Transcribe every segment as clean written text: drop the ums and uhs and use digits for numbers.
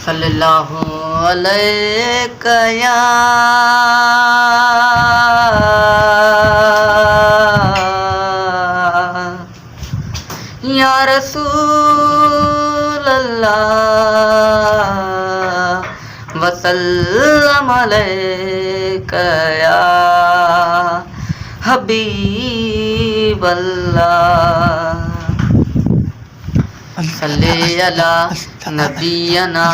सल्लल्लाहु अलैका या रसूल अल्लाह वसल्लम अलैका या हबीब अल्लाह। सल्ले अला नबीना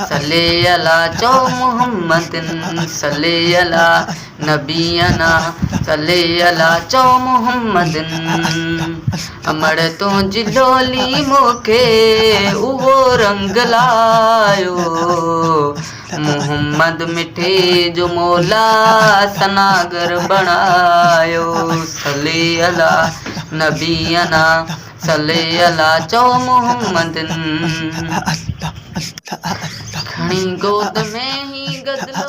सल्ले अला जो मुहम्मदिन सल्ले अला नबीना सल्ले अला जो मुहम्मदिन। अमर तो जिलोली मोखे उहो रंग लायो मुहम्मद मिठे जो मौला सनागर बनायो। सल्ले अला नबीना सल्ले अला जो मुहम्मदिन। खणी गोद में ही गदलो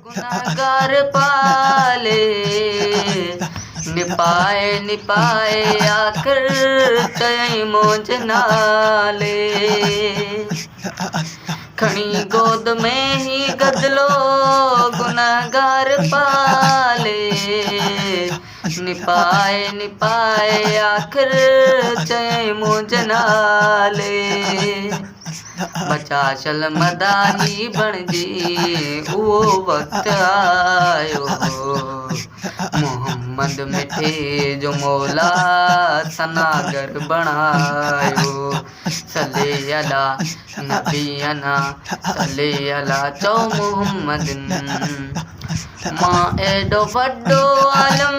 गुनाहगार पाले निपाए निपाए आखिर तई मौज नाले। खणी गोद में ही गदलो गुनाहगार पाले निपाए निपाए आखिर चए मुझ नाले। बचाशल मदाही बणजी उहो वक्त आयो मोहम्मद मिठे जो मौला सनागर बनायो। सल्ले अला नबीना सल्ले अला जो मुहम्मदिन। मां एडो वड्डो आलम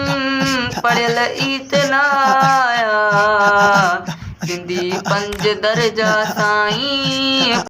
पढ़ियल इतना आया सिंधी पंज दर्जा साईं